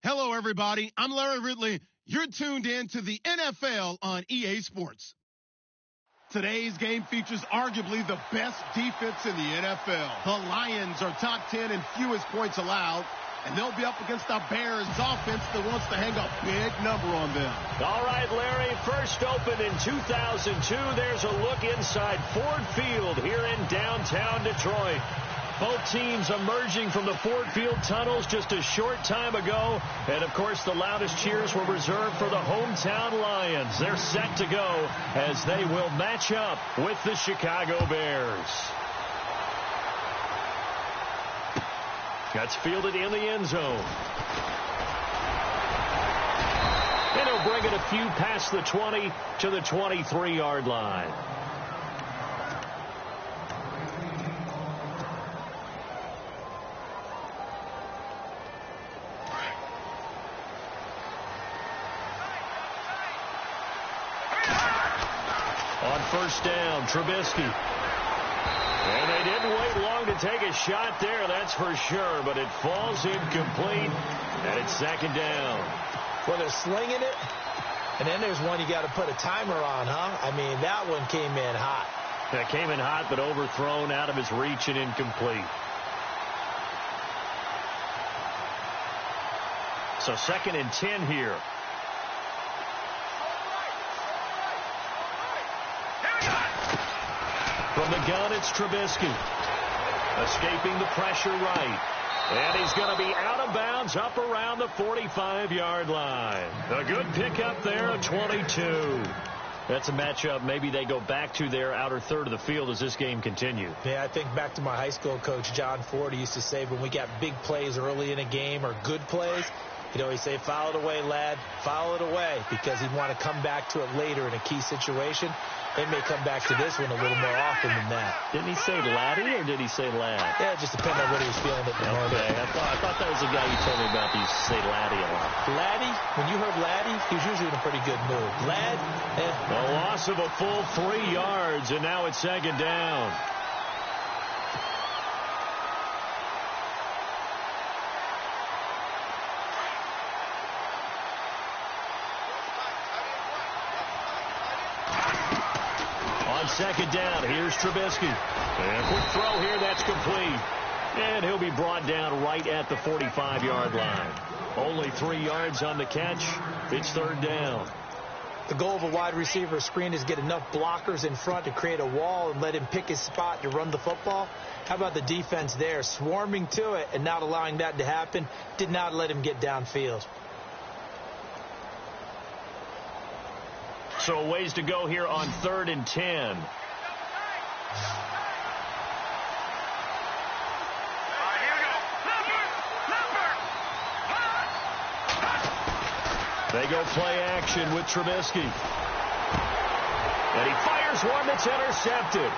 Hello, everybody. I'm Larry Ridley. You're tuned in to the NFL on EA Sports. Today's game features arguably the best defense in the NFL. The Lions are top 10 in fewest points allowed, and they'll be up against the Bears offense that wants to hang a big number on them. All right, Larry, first opened in 2002. There's a look inside Ford Field here in downtown Detroit. Both teams emerging from the Ford Field tunnels just a short time ago. And, of course, the loudest cheers were reserved for the hometown Lions. They're set to go as they will match up with the Chicago Bears. That's fielded in the end zone. And he'll bring it a few past the 20 to the 23-yard line. On first down, Trubisky. And they didn't wait long to take a shot there, that's for sure. But it falls incomplete, and it's second down. Well, they're slinging it, and then there's one you got to put a timer on, huh? I mean, that one came in hot. That came in hot, but overthrown, out of his reach, and incomplete. So second and 10 here. From the gun, it's Trubisky. Escaping the pressure right. And he's going to be out of bounds up around the 45-yard line. A good pickup there at 22. That's a matchup maybe they go back to their outer third of the field as this game continues. Yeah, I think back to my high school coach, John Ford. He used to say when we got big plays early in a game or good plays, he'd always say, foul it away, lad, foul it away, because he'd want to come back to it later in a key situation. They may come back to this one a little more often than that. Didn't he say laddie or did he say lad? Yeah, it just depends on what he was feeling at the moment. Okay, I thought that was the guy you told me about. He used to say laddie a lot. Laddie, when you heard laddie, he was usually in a pretty good mood. Lad, A loss of a full 3 yards, and now it's second down. second down. Here's Trubisky. And a quick throw here. That's complete. And he'll be brought down right at the 45-yard line. Only 3 yards on the catch. It's third down. The goal of a wide receiver screen is get enough blockers in front to create a wall and let him pick his spot to run the football. How about the defense there, swarming to it and not allowing that to happen? Did not let him get downfield. So ways to go here on 3rd and 10. They go play action with Trubisky. And he fires one that's intercepted.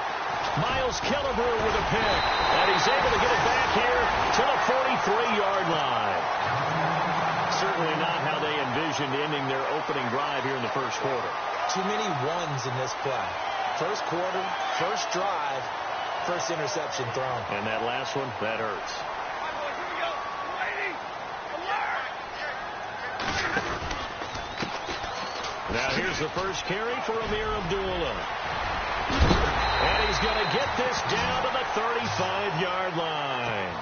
Miles Killebrew with a pick. And he's able to get it back here to the 43-yard line. Certainly not how they envisioned ending their opening drive here in the first quarter. Too many ones in this play. First quarter, first drive, first interception thrown. And that last one, that hurts. Now here's the first carry for Amir Abdullah. And he's going to get this down to the 35-yard line.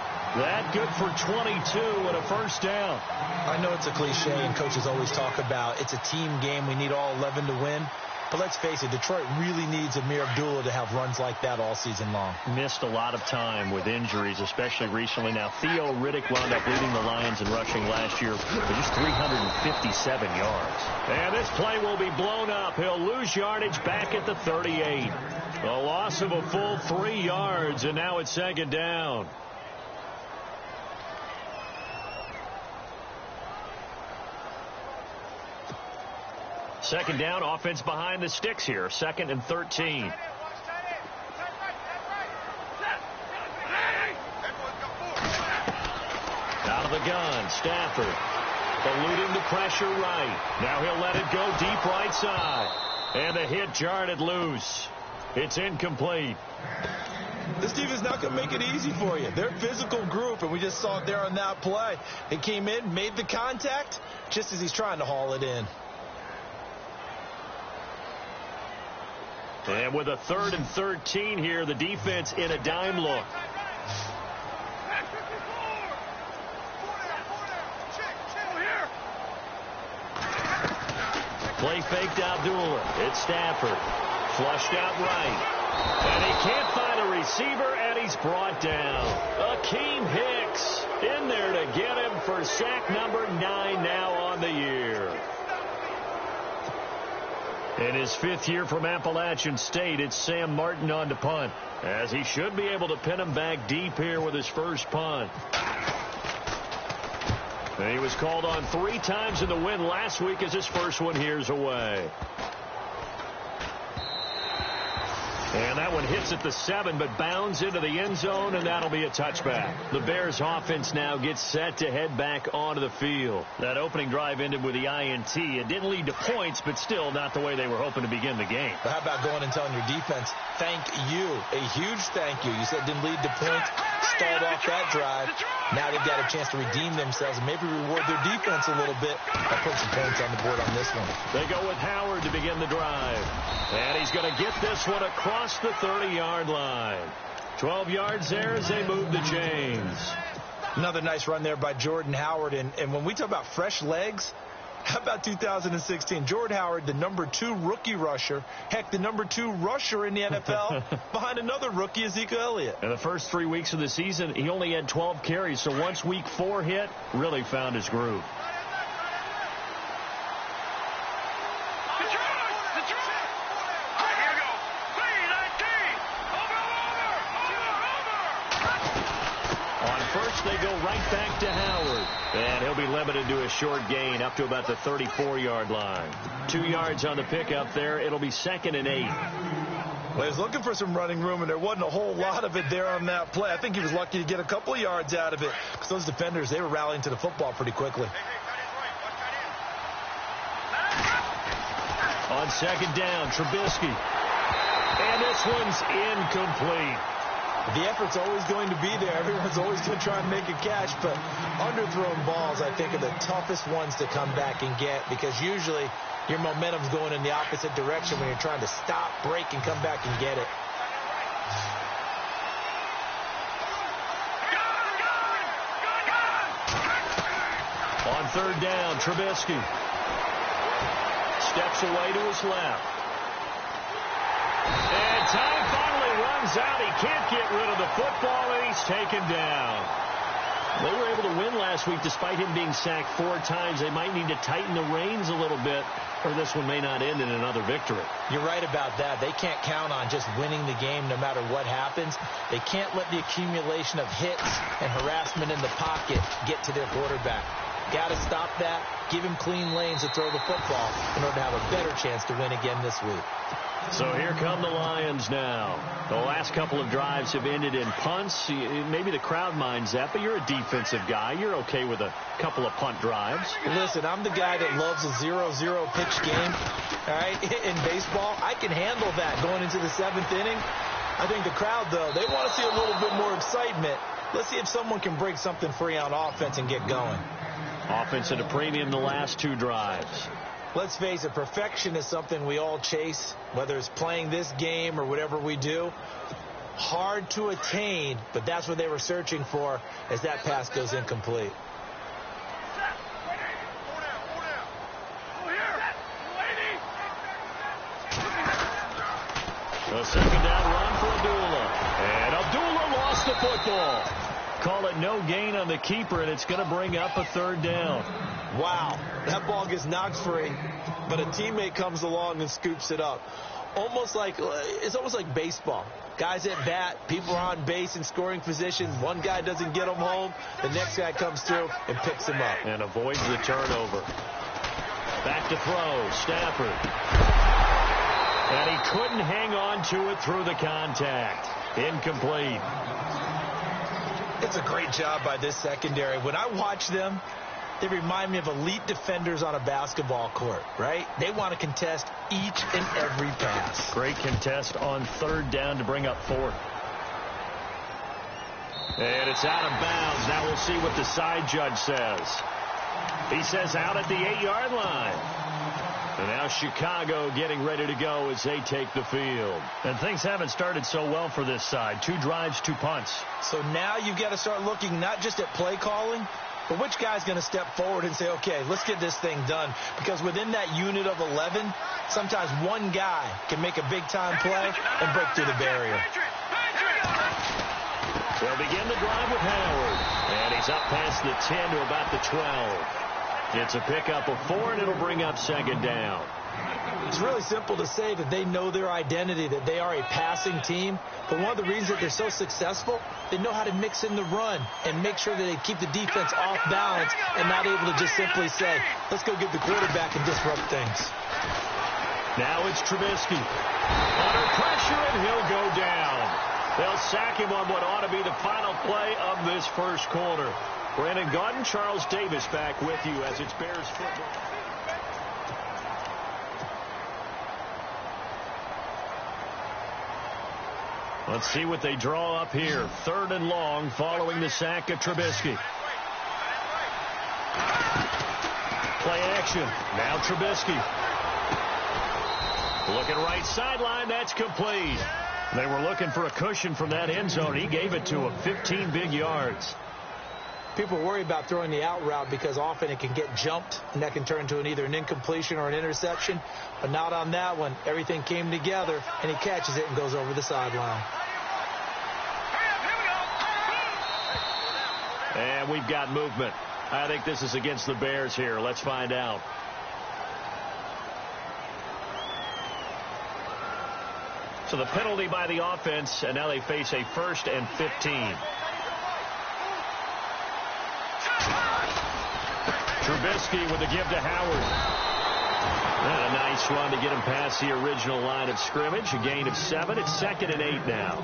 That good for 22 and a first down. I know it's a cliche and coaches always talk about it's a team game. We need all 11 to win. But let's face it, Detroit really needs Amir Abdullah to have runs like that all season long. Missed a lot of time with injuries, especially recently. Now, Theo Riddick wound up leading the Lions in rushing last year for just 357 yards. And this play will be blown up. He'll lose yardage back at the 38. A loss of a full 3 yards, and now it's second down. Second down, offense behind the sticks here. 2nd and 13. Out of the gun, Stafford. Eluding the pressure right. Now he'll let it go deep right side. And the hit jarred it loose. It's incomplete. This defense is not going to make it easy for you. They're a physical group, and we just saw it there on that play. It came in, made the contact, just as he's trying to haul it in. And with a 3rd and 13 here, the defense in a dime look. Play faked Abdullah. It's Stafford. Flushed out right. And he can't find a receiver, and he's brought down. Akeem Hicks in there to get him for sack number 9 now on the year. In his 5th year from Appalachian State, it's Sam Martin on to punt, as he should be able to pin him back deep here with his first punt. And he was called on 3 times in the win last week as his first one here's away. And that one hits at the 7, but bounds into the end zone, and that'll be a touchback. The Bears offense now gets set to head back onto the field. That opening drive ended with the INT. It didn't lead to points, but still not the way they were hoping to begin the game. But how about going and telling your defense, thank you, a huge thank you. You said it didn't lead to points, stalled off that drive. Now they've got a chance to redeem themselves and maybe reward their defense a little bit by putting some points on the board on this one. They go with Howard to begin the drive. And he's going to get this one across the 30-yard line. 12 yards there as they move the chains. Another nice run there by Jordan Howard. And when we talk about fresh legs, how about 2016? Jordan Howard, the number 2 rookie rusher. Heck, the number 2 rusher in the NFL behind another rookie, Ezekiel Elliott. In the first 3 weeks of the season, he only had 12 carries. So once week 4 hit, really found his groove. They go right back to Howard. And he'll be limited to a short gain up to about the 34-yard line. 2 yards on the pickup there. It'll be 2nd and 8. Well, he was looking for some running room, and there wasn't a whole lot of it there on that play. I think he was lucky to get a couple of yards out of it because those defenders, they were rallying to the football pretty quickly. On 2nd down, Trubisky. And this one's incomplete. The effort's always going to be there. Everyone's always going to try and make a catch, but underthrown balls, I think, are the toughest ones to come back and get because usually Your momentum's going in the opposite direction when you're trying to stop, break, and come back and get it. On third down, Trubisky steps away to his left. And time finally runs out. He can't get rid of the football, and he's taken down. They were able to win last week despite him being sacked 4 times. They might need to tighten the reins a little bit, or this one may not end in another victory. You're right about that. They can't count on just winning the game no matter what happens. They can't let the accumulation of hits and harassment in the pocket get to their quarterback. Got to stop that. Give him clean lanes to throw the football in order to have a better chance to win again this week. So here come the Lions now. The last couple of drives have ended in punts. Maybe the crowd minds that, but you're a defensive guy. You're okay with a couple of punt drives. Listen, I'm the guy that loves a 0-0 pitch game. All right, in baseball, I can handle that going into the 7th inning. I think the crowd, though, they want to see a little bit more excitement. Let's see if someone can break something free on offense and get going. Offense at a premium the last 2 drives. Let's face it, perfection is something we all chase, whether it's playing this game or whatever we do. Hard to attain, but that's what they were searching for as that pass goes incomplete. A second down run for Abdullah. And Abdullah lost the football. Call it no gain on the keeper, and it's going to bring up a 3rd down. Wow, that ball gets knocked free, but a teammate comes along and scoops it up. It's almost like baseball. Guys at bat, people are on base in scoring position. One guy doesn't get him home. The next guy comes through and picks him up. And avoids the turnover. Back to throw, Stafford. And he couldn't hang on to it through the contact. Incomplete. It's a great job by this secondary. When I watch them, they remind me of elite defenders on a basketball court, right? They want to contest each and every pass. Great contest on 3rd down to bring up 4th. And it's out of bounds. Now we'll see what the side judge says. He says out at the 8-yard line. And now Chicago getting ready to go as they take the field. And things haven't started so well for this side. 2 drives, 2 punts. So now you've got to start looking not just at play calling, but which guy's going to step forward and say, okay, let's get this thing done. Because within that unit of 11, sometimes one guy can make a big-time play and break through the barrier. They'll begin the drive with Howard. And he's up past the 10 to about the 12. It's a pickup of 4, and it'll bring up 2nd down. It's really simple to say that they know their identity, that they are a passing team. But one of the reasons that they're so successful, they know how to mix in the run and make sure that they keep the defense off balance and not able to just simply say, let's go get the quarterback and disrupt things. Now it's Trubisky. Under pressure, and he'll go down. They'll sack him on what ought to be the final play of this first quarter. Brandon Gaudin, Charles Davis back with you as it's Bears football. Let's see what they draw up here. 3rd and long following the sack of Trubisky. Play action. Now Trubisky. Looking right sideline. That's complete. They were looking for a cushion from that end zone. He gave it to him. 15 big yards. People worry about throwing the out route because often it can get jumped, and that can turn into either an incompletion or an interception. But not on that one. Everything came together, and he catches it and goes over the sideline. And we've got movement. I think this is against the Bears here. Let's find out. So the penalty by the offense, and now they face a 1st and 15. Trubisky with the give to Howard. And a nice run to get him past the original line of scrimmage. A gain of 7. It's 2nd and 8 now.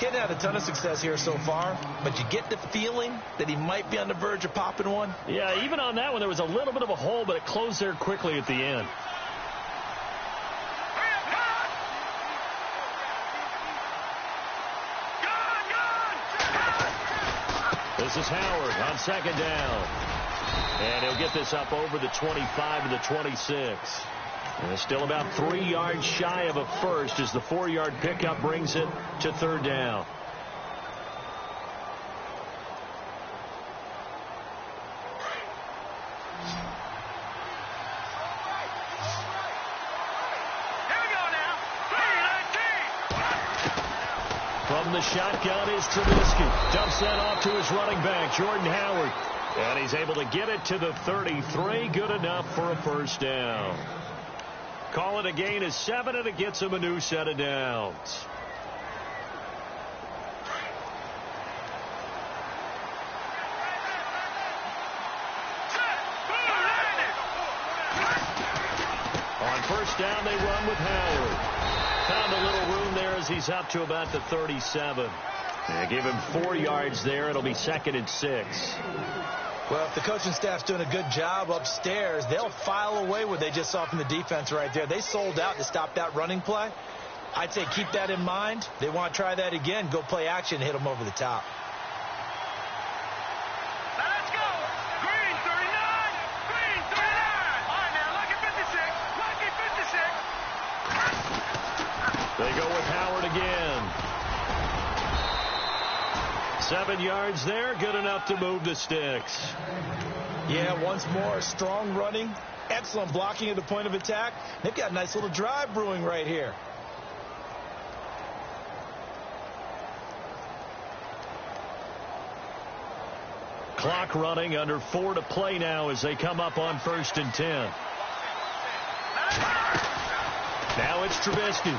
Getting had a ton of success here so far, but you get the feeling that he might be on the verge of popping one. Yeah, even on that one, there was a little bit of a hole, but it closed there quickly at the end. This is Howard on 2nd down. And he'll get this up over the 25 to the 26. And it's still about 3 yards shy of a first as the 4-yard pickup brings it to third down. From the shotgun is Trubisky. Dumps that off to his running back, Jordan Howard. And he's able to get it to the 33. Good enough for a first down. Call it a gain of 7, and it gets him a new set of downs. On first down, they run with Howard. Found a little room there as he's up to about the 37. They give him 4 yards there. It'll be 2nd and 6. Well, if the coaching staff's doing a good job upstairs, they'll file away what they just saw from the defense right there. They sold out to stop that running play. I'd say keep that in mind. They want to try that again. Go play action and hit them over the top. Let's go. Green 39. Green 39. All right, now, lucky 56. Lucky 56. They go with Howard again. 7 yards there, good enough to move the sticks. Yeah, once more, strong running, excellent blocking at the point of attack. They've got a nice little drive brewing right here. Clock running, under 4 to play now as they come up on 1st and 10. Now it's Trubisky.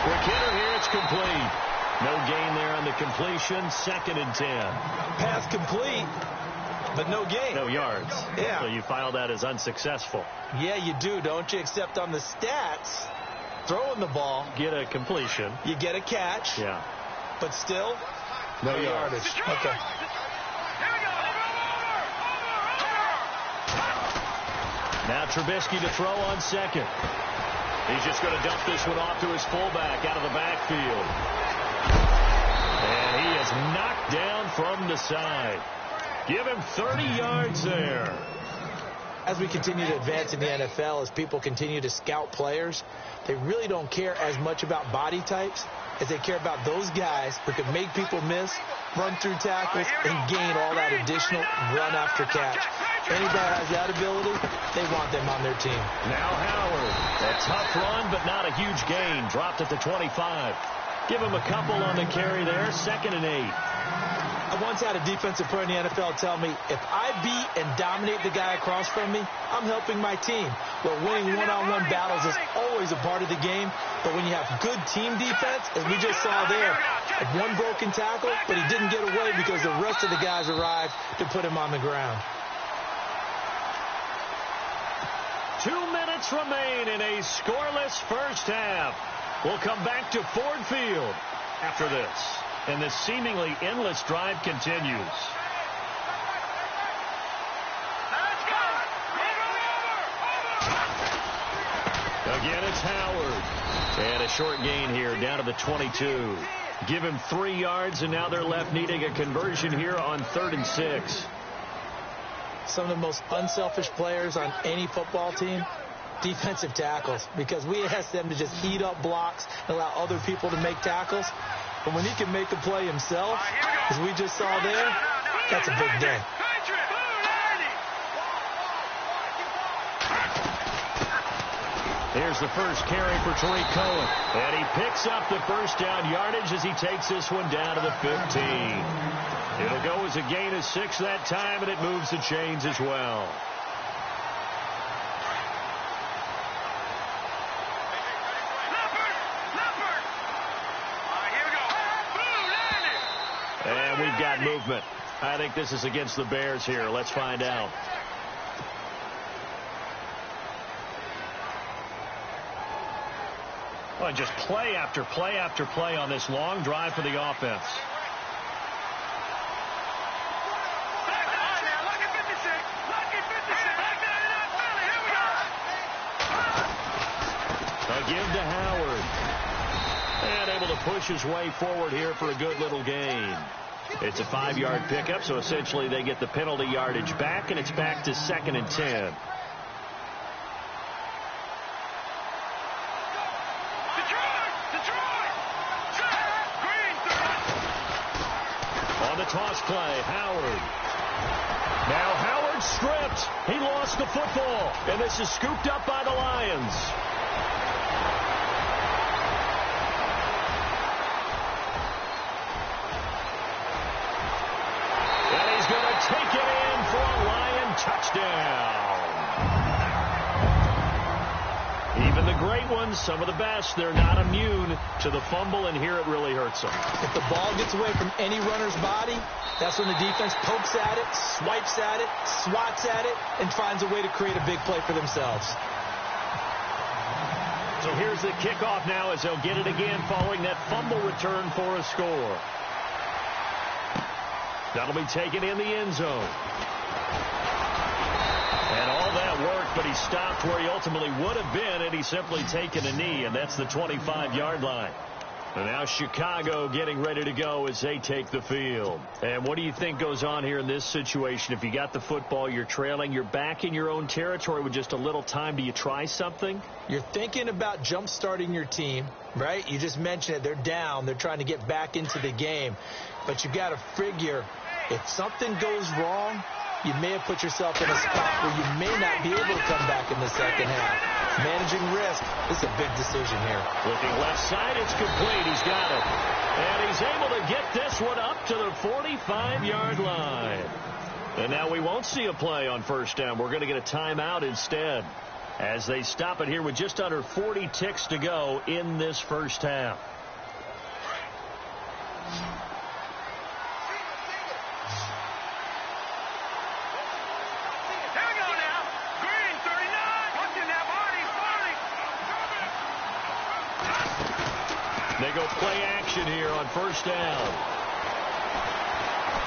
Quick hitter here, it's complete. No gain there on the completion. 2nd and 10. Pass complete, but no gain. No yards. Yeah. So you file that as unsuccessful. Yeah, you do, don't you? Except on the stats, throwing the ball. Get a completion. You get a catch. Yeah. But still, no yardage. Okay. Now Trubisky to throw on 2nd. He's just going to dump this one off to his fullback out of the backfield. And he is knocked down from the side. Give him 30 yards there. As we continue to advance in the NFL, as people continue to scout players, they really don't care as much about body types as they care about those guys who can make people miss, run through tackles, and gain all that additional run after catch. Anybody has that ability, they want them on their team. Now Howard. A tough run, but not a huge gain. Dropped at the 25. Give him a couple on the carry there. 2nd and 8. I once had a defensive player in the NFL tell me, if I beat and dominate the guy across from me, I'm helping my team. Well, winning one-on-one battles is always a part of the game, but when you have good team defense, as we just saw there, one broken tackle, but he didn't get away because the rest of the guys arrived to put him on the ground. 2 minutes remain in a scoreless first half. We'll come back to Ford Field after this. And this seemingly endless drive continues. Let's go. Again, it's Howard. And a short gain here down to the 22. Give him 3 yards, and now they're left needing a conversion here on 3rd and 6. Some of the most unselfish players on any football team, defensive tackles, because we ask them to just heat up blocks and allow other people to make tackles. But when he can make a play himself, as we just saw there, that's a big day. Here's the first carry for Tariq Cohen. And he picks up the first down yardage as he takes this one down to the 15. It'll go as a gain of 6 that time, and it moves the chains as well. And we've got movement. I think this is against the Bears here. Let's find out. Well, just play after play after play on this long drive for the offense. A give to Howard. And able to push his way forward here for a good little gain. It's a 5-yard pickup, so essentially they get the penalty yardage back, and it's back to 2nd and 10. On the toss play, Howard. Now Howard stripped. He lost the football, and this is scooped up by the Lions. And he's going to take it in for a Lion touchdown. Even the great ones, some of the best, they're not immune to the fumble, and here it really hurts them. If the ball gets away from any runner's body, that's when the defense pokes at it, swipes at it, swats at it, and finds a way to create a big play for themselves. So here's the kickoff now as they'll get it again following that fumble return for a score. That'll be taken in the end zone. And all that worked, but he stopped where he ultimately would have been had he simply taken a knee, and that's the 25-yard line. And now Chicago getting ready to go as they take the field. And what do you think goes on here in this situation? If you got the football, you're trailing, you're back in your own territory with just a little time. Do you try something? You're thinking about jump-starting your team, right? You just mentioned it. They're down. They're trying to get back into the game. But you got to figure if something goes wrong, you may have put yourself in a spot where you may not be able to come back in the second half. Managing risk is a big decision here. Looking left side, it's complete. He's got it. And he's able to get this one up to the 45-yard line. And now we won't see a play on first down. We're going to get a timeout instead as they stop it here with just under 40 ticks to go in this first half. They go play action here on first down.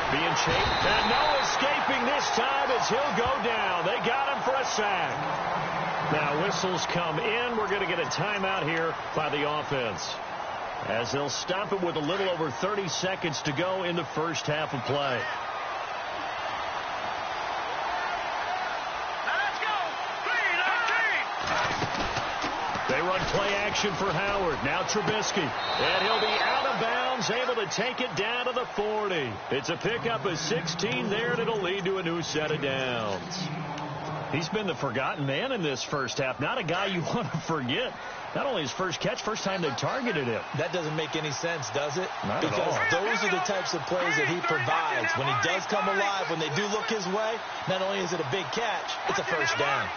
Being chased, and no escaping this time as he'll go down. They got him for a sack. Now whistles come in. We're going to get a timeout here by the offense as they'll stop it with a little over 30 seconds to go in the first half of play. They run play action for Howard. Now Trubisky. And he'll be out of bounds, able to take it down to the 40. It's a pickup of 16 there, and it'll lead to a new set of downs. He's been the forgotten man in this first half. Not a guy you want to forget. Not only his first catch, first time they've targeted him. That doesn't make any sense, does it? Not because at all. Those are the types of plays that he provides. When he does come alive, when they do look his way, not only is it a big catch, it's a first down.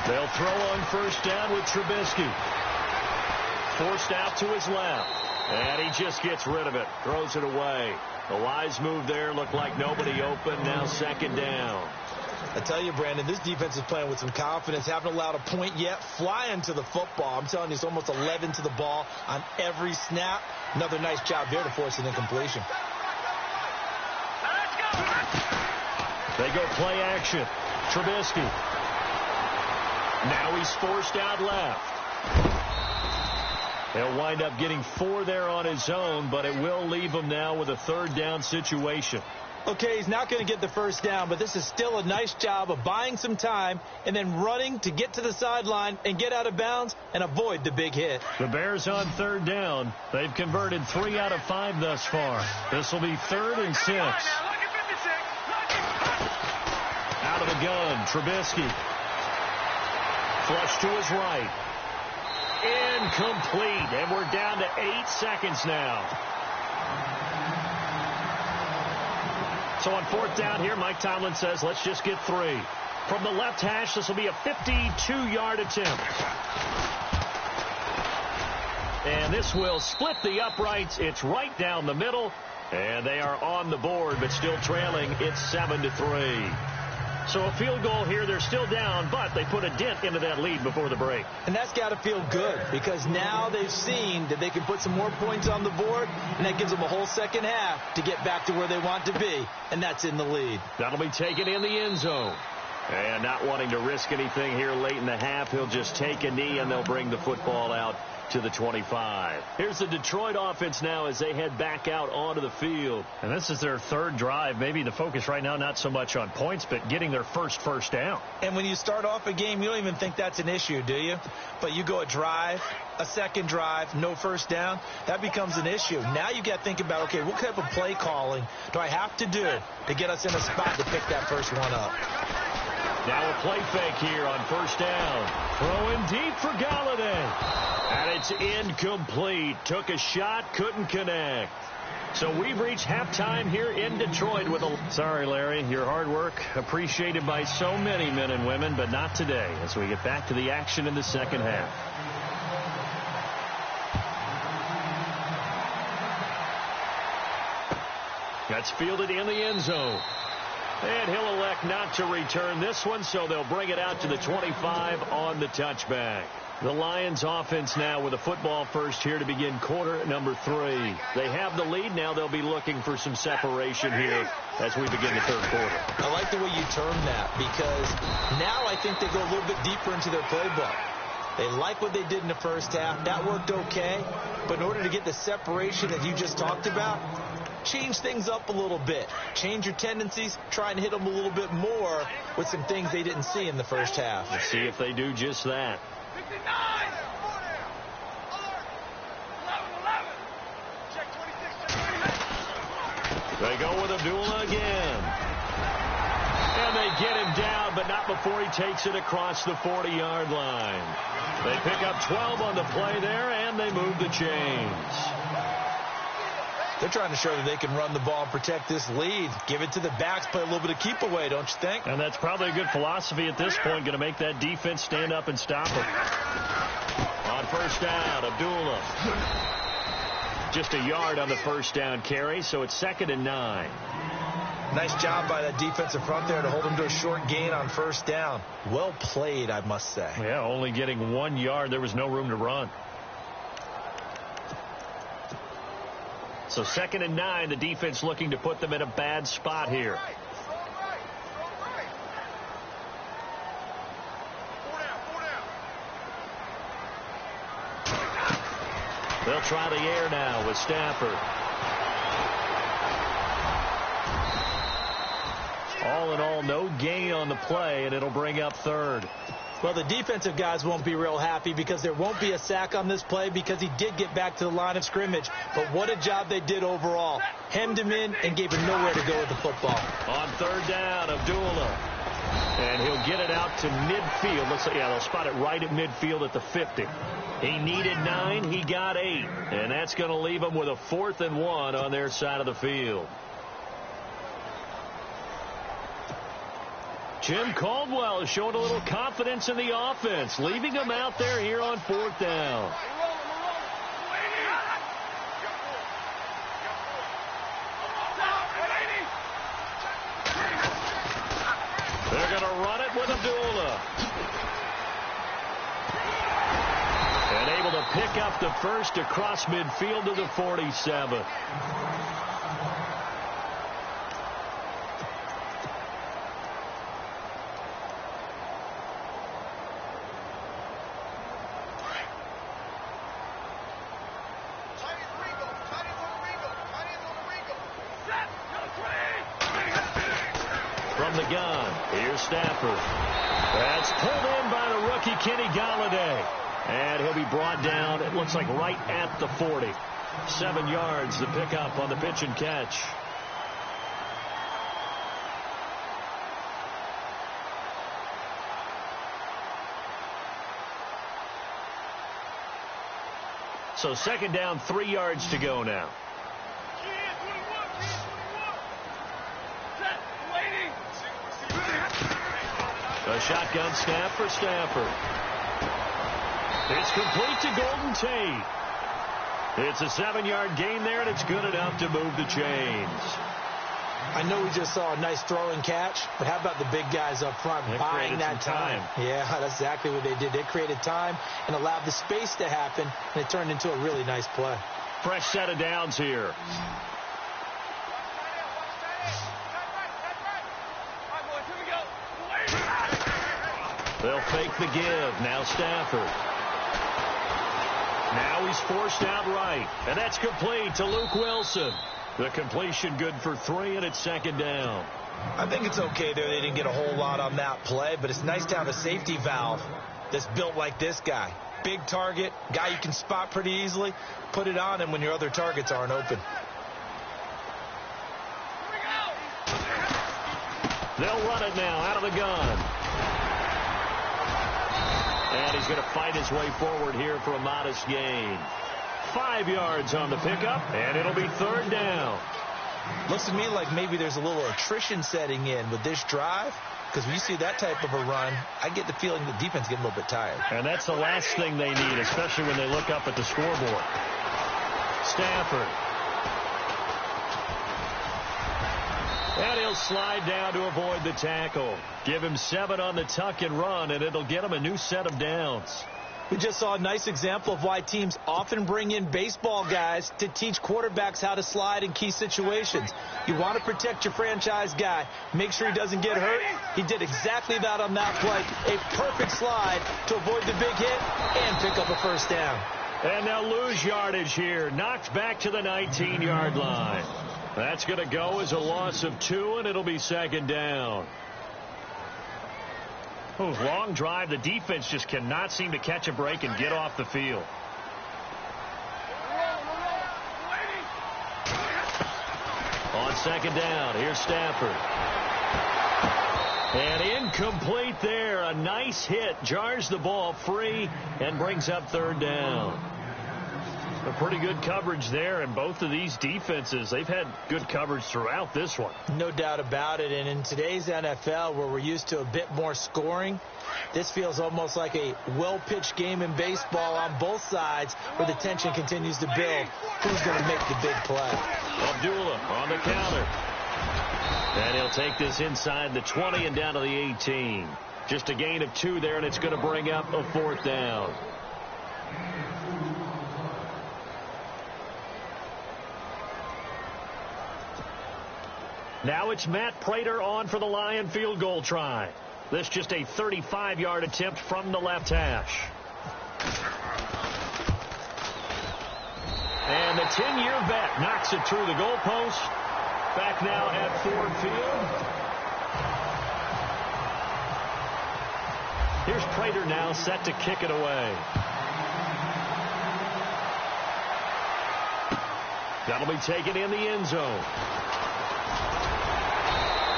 They'll throw on first down with Trubisky. Forced out to his left. And he just gets rid of it. Throws it away. The wise move there. Looked like nobody open. Now second down. I tell you, Brandon, this defense is playing with some confidence. Haven't allowed a point yet. Flying to the football. I'm telling you, it's almost 11 to the ball on every snap. Another nice job there to force an incompletion. They go play action. Trubisky. Now he's forced out left. He'll wind up getting 4 there on his own, but it will leave him now with a third down situation. Okay, he's not going to get the first down, but this is still a nice job of buying some time and then running to get to the sideline and get out of bounds and avoid the big hit. The Bears on third down. They've converted 3 out of 5 thus far. This will be 3rd and 6. Out of the gun, Trubisky. Flush to his right. Incomplete. And we're down to 8 seconds now. So on fourth down here, Mike Tomlin says, let's just get 3. From the left hash, this will be a 52-yard attempt. And this will split the uprights. It's right down the middle. And they are on the board, but still trailing. It's 7-3. So a field goal here. They're still down, but they put a dent into that lead before the break. And that's got to feel good because now they've seen that they can put some more points on the board, and that gives them a whole second half to get back to where they want to be, and that's in the lead. That'll be taken in the end zone. And not wanting to risk anything here late in the half, he'll just take a knee, and they'll bring the football out to the 25. Here's the Detroit offense now as they head back out onto the field. And this is their third drive. Maybe the focus right now not so much on points, but getting their first down. And when you start off a game, you don't even think that's an issue, do you? But you go a drive, a second drive, no first down, that becomes an issue. Now you got to think about, okay, what type of play calling do I have to do to get us in a spot to pick that first one up? Now a play fake here on first down. Throwing deep for Galladay. And it's incomplete. Took a shot, couldn't connect. So we've reached halftime here in Detroit with a... Sorry, Larry. Your hard work appreciated by so many men and women, but not today as we get back to the action in the second half. That's fielded in the end zone. And he'll elect not to return this one, so they'll bring it out to the 25 on the touchback. The Lions offense now with a football first here to begin quarter number 3. They have the lead. Now they'll be looking for some separation here as we begin the third quarter. I like the way you term that, because now I think they go a little bit deeper into their playbook. They like what they did in the first half. That worked okay. But in order to get the separation that you just talked about, change things up a little bit. Change your tendencies. Try and hit them a little bit more with some things they didn't see in the first half. Let's see if they do just that. 59! Alert! 11. Check 26, check 26. They go with Abdullah again. And they get him down, but not before he takes it across the 40-yard line. They pick up 12 on the play there, and they move the chains. They're trying to show that they can run the ball and protect this lead. Give it to the backs, play a little bit of keep away, don't you think? And that's probably a good philosophy at this point, going to make that defense stand up and stop them. On first down, Abdullah. Just a yard on the first down carry, so it's 2nd and 9. Nice job by that defensive front there to hold them to a short gain on first down. Well played, I must say. Yeah, only getting 1 yard. There was no room to run. So 2nd and 9, the defense looking to put them in a bad spot here. They'll try the air now with Stafford. All in all, no gain on the play, and it'll bring up 3rd. Well, the defensive guys won't be real happy because there won't be a sack on this play because he did get back to the line of scrimmage. But what a job they did overall. Hemmed him in and gave him nowhere to go with the football. On 3rd down, Abdullah. And he'll get it out to midfield. Looks like, yeah, they'll spot it right at midfield at the 50. He needed 9. He got 8. And that's going to leave him with a 4th and 1 on their side of the field. Jim Caldwell is showing a little confidence in the offense, leaving them out there here on 4th down. They're going to run it with Abdullah. And able to pick up the first across midfield to the 47. From the gun, here's Stafford. That's pulled in by the rookie Kenny Galladay. And he'll be brought down, it looks like right at the 40. 7 yards to pick up on the pitch and catch. So 2nd down, 3 yards to go now. A shotgun snap for Stafford. It's complete to Golden Tate. It's a 7-yard gain there, and it's good enough to move the chains. I know we just saw a nice throw and catch, but how about the big guys up front buying that time? Yeah, that's exactly what they did. They created time and allowed the space to happen, and it turned into a really nice play. Fresh set of downs here. They'll fake the give. Now Stafford. Now he's forced out right. And that's complete to Luke Wilson. The completion good for 3, and it's second down. I think it's okay there. They didn't get a whole lot on that play, but it's nice to have a safety valve that's built like this guy. Big target, guy you can spot pretty easily. Put it on him when your other targets aren't open. They'll run it now out of the gun. And he's going to fight his way forward here for a modest gain. 5 yards on the pickup, and it'll be third down. Looks to me like maybe there's a little attrition setting in with this drive, because when you see that type of a run, I get the feeling the defense getting a little bit tired. And that's the last thing they need, especially when they look up at the scoreboard. Stafford. And he'll slide down to avoid the tackle. Give him 7 on the tuck and run, and it'll get him a new set of downs. We just saw a nice example of why teams often bring in baseball guys to teach quarterbacks how to slide in key situations. You want to protect your franchise guy. Make sure he doesn't get hurt. He did exactly that on that play. A perfect slide to avoid the big hit and pick up a first down. And they'll lose yardage here. Knocked back to the 19-yard line. That's going to go as a loss of 2, and it'll be second down. Oh, long drive. The defense just cannot seem to catch a break and get off the field. On second down, here's Stafford. And incomplete there. A nice hit. Jars the ball free and brings up third down. A pretty good coverage there, and both of these defenses, they've had good coverage throughout this one. No doubt about it, and in today's NFL, where we're used to a bit more scoring, this feels almost like a well-pitched game in baseball on both sides where the tension continues to build. Who's going to make the big play? Abdullah on the counter. And he'll take this inside the 20 and down to the 18. Just a gain of 2 there, and it's going to bring up a fourth down. Now it's Matt Prater on for the Lion field goal try. This just a 35-yard attempt from the left hash. And the 10-year vet knocks it through the goalpost. Back now at Ford Field. Here's Prater now set to kick it away. That'll be taken in the end zone.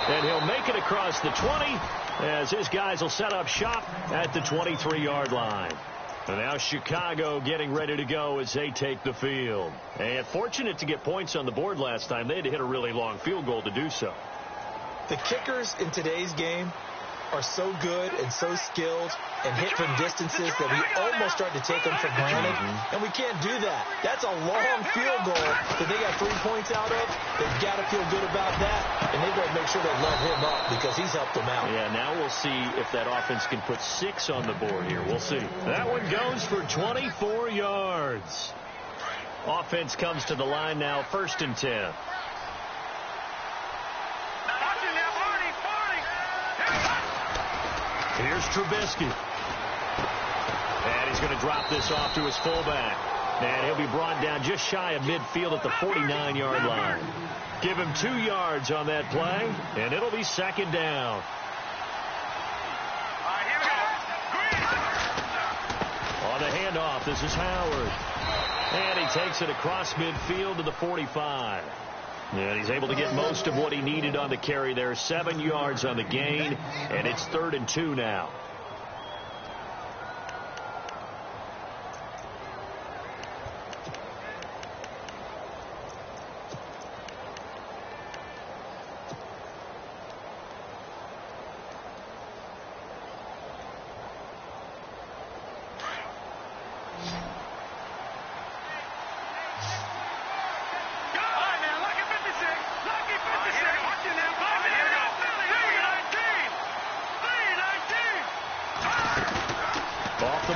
And he'll make it across the 20 as his guys will set up shop at the 23-yard line. And now Chicago getting ready to go as they take the field. And fortunate to get points on the board last time. They had to hit a really long field goal to do so. The kickers in today's game are so good and so skilled and hit from distances that we almost start to take them for granted. And we can't do that. That's a long field goal that they got 3 points out of. They've got to feel good about that, and they've got to make sure they let him up because he's helped them out. Yeah, now we'll see if that offense can put 6 on the board here. We'll see. That one goes for 24 yards. Offense comes to the line now, 1st and 10. Here's Trubisky. And he's going to drop this off to his fullback. And he'll be brought down just shy of midfield at the 49-yard line. Give him 2 yards on that play, and it'll be second down. On the handoff, this is Howard. And he takes it across midfield to the 45. And he's able to get most of what he needed on the carry there. 7 yards on the gain, and it's 3rd and 2 now.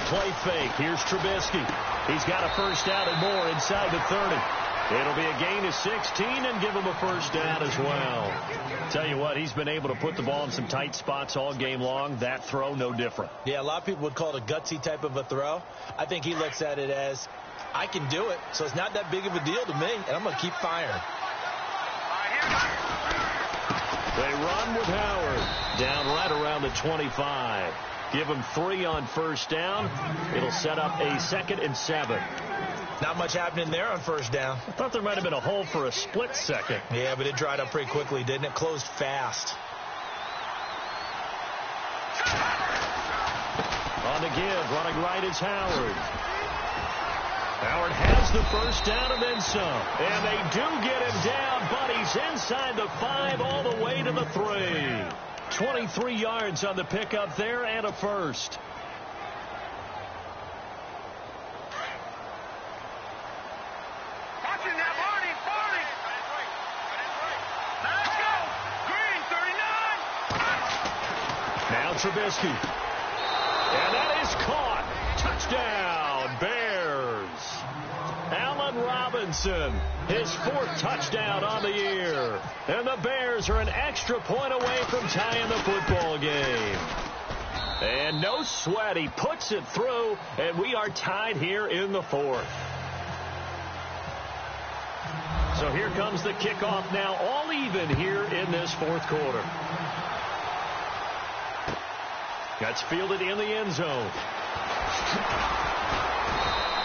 Play fake. Here's Trubisky. He's got a first down and more inside the 30. It'll be a gain of 16 and give him a first down as well. Tell you what, he's been able to put the ball in some tight spots all game long. That throw, no different. Yeah, a lot of people would call it a gutsy type of a throw. I think he looks at it as, I can do it, so it's not that big of a deal to me, and I'm going to keep firing. They run with Howard down right around the 25. Give him 3 on first down. It'll set up a 2nd and 7. Not much happening there on first down. I thought there might have been a hole for a split second. Yeah, but it dried up pretty quickly, didn't it? Closed fast. On the give, running right is Howard. Howard has the first down and then some. And they do get him down, but he's inside the 5 all the way to the 3. 23 yards on the pickup there and a first. Now Trubisky. And that is caught. Touchdown, Bears. Allen Robinson, his 4th touchdown on the year. And the Bears are an extra point away from tying the football game. And no sweat, he puts it through, and we are tied here in the 4th. So here comes the kickoff now, all even here in this 4th quarter. That's fielded in the end zone.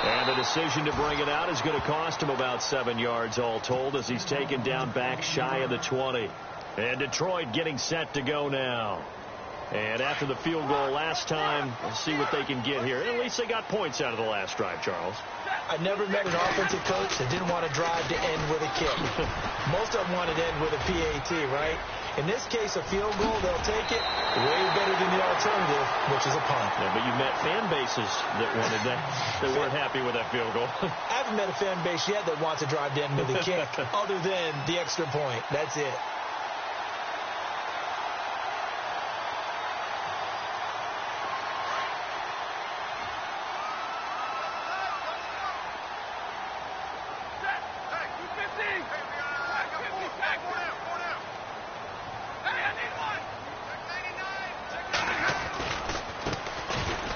And the decision to bring it out is going to cost him about 7 yards all told as he's taken down back shy of the 20. And Detroit getting set to go now. And after the field goal last time, we'll see what they can get here. At least they got points out of the last drive, Charles. I never met an offensive coach that didn't want to drive to end with a kick. Most of them wanted to end with a PAT, right? In this case, a field goal, they'll take it way better than the alternative, which is a punt. Yeah, but you met fan bases that wanted that, that weren't happy with that field goal. I haven't met a fan base yet that wants to drive to end with a kick other than the extra point. That's it.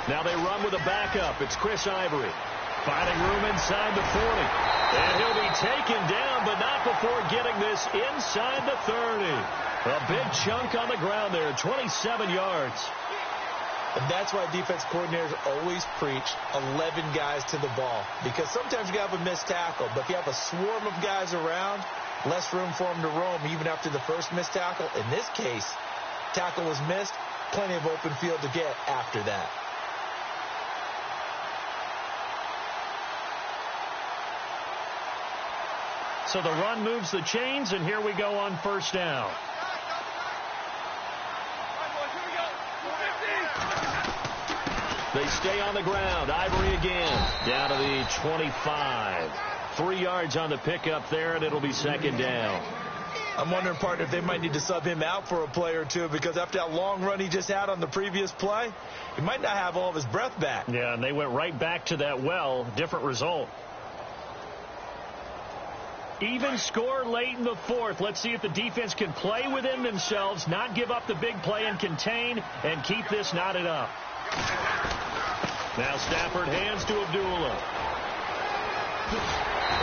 Now they run with a backup. It's Chris Ivory. Finding room inside the 40. And he'll be taken down, but not before getting this inside the 30. A big chunk on the ground there, 27 yards. And that's why defense coordinators always preach 11 guys to the ball. Because sometimes you have a missed tackle, but if you have a swarm of guys around, less room for them to roam even after the first missed tackle. In this case, tackle was missed, plenty of open field to get after that. So the run moves the chains, and here we go on first down. They stay on the ground. Ivory again. Down to the 25. 3 yards on the pickup there, and it'll be second down. I'm wondering, partner, if they might need to sub him out for a play or two, because after that long run he just had on the previous play, he might not have all of his breath back. Yeah, and they went right back to that well. Different result. Even score late in the 4th. Let's see if the defense can play within themselves, not give up the big play and contain, and keep this knotted up. Now Stafford hands to Abdullah.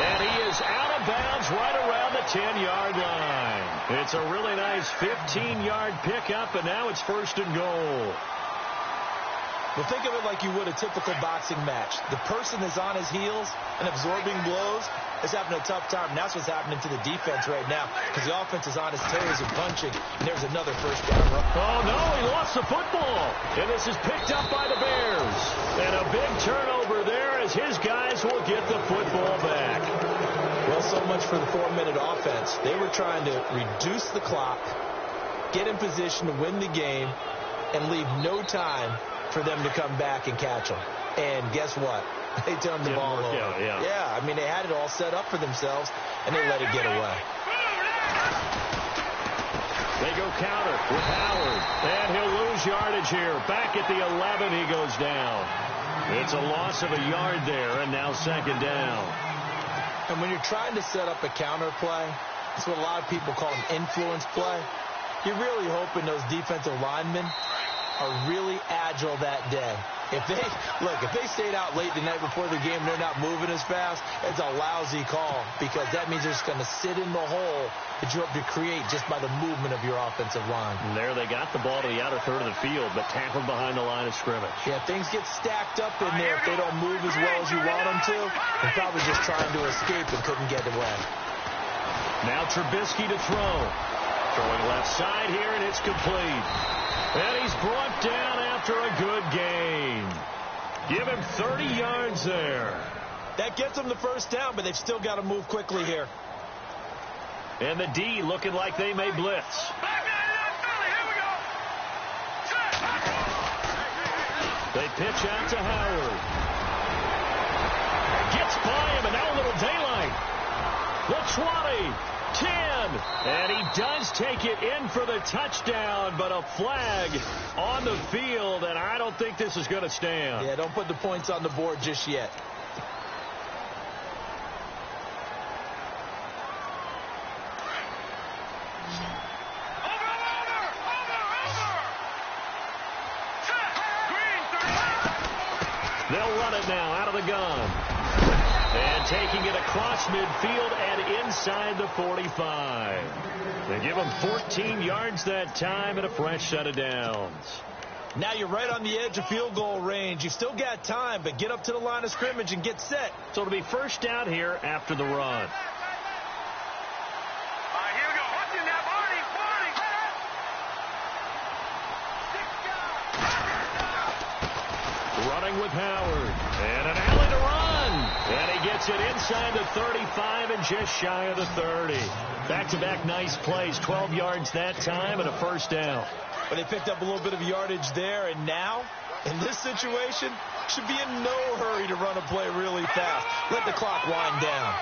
And he is out of bounds right around the 10-yard line. It's a really nice 15-yard pickup, and now it's first and goal. Well, think of it like you would a typical boxing match. The person is on his heels and absorbing blows is having a tough time. And that's what's happening to the defense right now, because the offense is on his toes and punching. And there's another first down run. Oh, no, he lost the football. And this is picked up by the Bears. And a big turnover there as his guys will get the football back. Well, so much for the 4-minute offense. They were trying to reduce the clock, get in position to win the game, and leave no time for them to come back and catch them. And guess what? They turned the ball over. Yeah, I mean, they had it all set up for themselves, and they let it get away. They go counter with Howard, and he'll lose yardage here. Back at the 11, he goes down. It's a loss of a yard there, and now second down. And when you're trying to set up a counter play, that's what a lot of people call an influence play. You're really hoping those defensive linemen are really agile that day. If they stayed out late the night before the game and they're not moving as fast, it's a lousy call because that means they're just going to sit in the hole that you hope to create just by the movement of your offensive line. And there they got the ball to the outer third of the field, but tackled behind the line of scrimmage. Yeah, things get stacked up in there if they don't move as well as you want them to. They're probably just trying to escape and couldn't get away. Now Trubisky to throw. Throwing left side here, and it's complete. And he's brought down after a good gain. Give him 30 yards there. That gets them the first down, but they've still got to move quickly here. And the D looking like they may blitz. They pitch out to Howard. Gets by him, and now a little daylight. The 20. 10, and he does take it in for the touchdown, but a flag on the field, and I don't think this is going to stand. Yeah, don't put the points on the board just yet. They'll run it now out of the gun. And taking it across midfield and inside the 45. They give him 14 yards that time and a fresh set of downs. Now you're right on the edge of field goal range. You've still got time, but get up to the line of scrimmage and get set. So it'll be first down here after the run. Here we go. What's in that? Barney. Running with Howard. And an alley to run. And he gets it inside the 35 and just shy of the 30. Back-to-back nice plays. 12 yards that time and a first down. But they picked up a little bit of yardage there. And now, in this situation, should be in no hurry to run a play really fast. Let the clock wind down.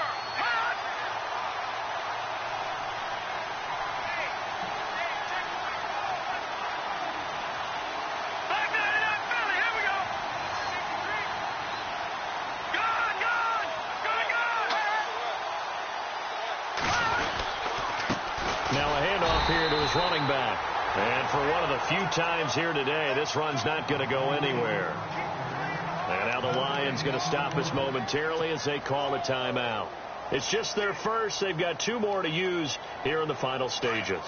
Running back. And for one of the few times here today, this run's not going to go anywhere. And now the Lions going to stop us momentarily as they call a timeout. It's just their first. They've got 2 more to use here in the final stages.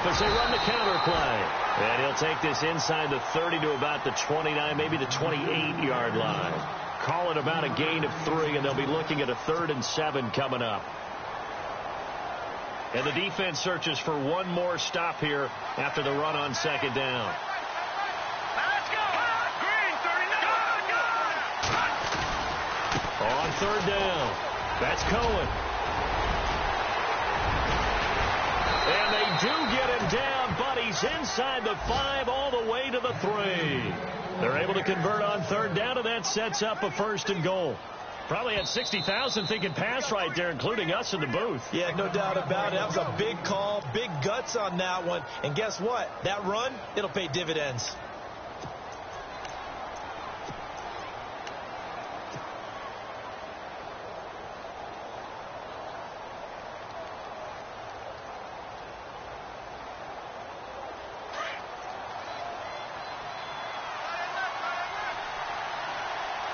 As they run the counter play. And he'll take this inside the 30 to about the 29, maybe the 28-yard line. Call it about a gain of 3, and they'll be looking at a 3rd and 7 coming up. And the defense searches for one more stop here after the run on second down. Let's go. Green, 39. On third down. That's Cohen. And they do get him down, but he's inside the 5 all the way to the 3. They're able to convert on third down, and that sets up a 1st and goal. Probably had 60,000 thinking pass right there, including us in the booth. Yeah, no doubt about it. That was a big call, big guts on that one. And guess what? That run, it'll pay dividends.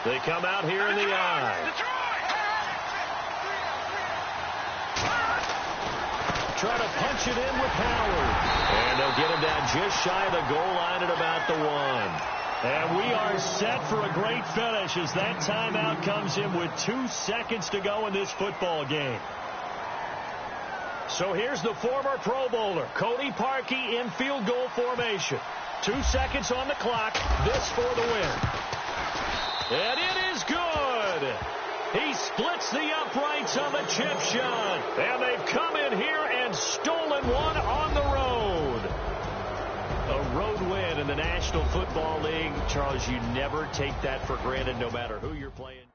They come out here in the eye. Try to punch it in with Howard. And they'll get him down just shy of the goal line at about the 1. And we are set for a great finish as that timeout comes in with 2 seconds to go in this football game. So here's the former Pro Bowler, Cody Parkey, in field goal formation. 2 seconds on the clock. This for the win. And it is good. He splits the uprights on the chip shot. And they've come in here and stolen one on the road. A road win in the National Football League. Charles, you never take that for granted no matter who you're playing.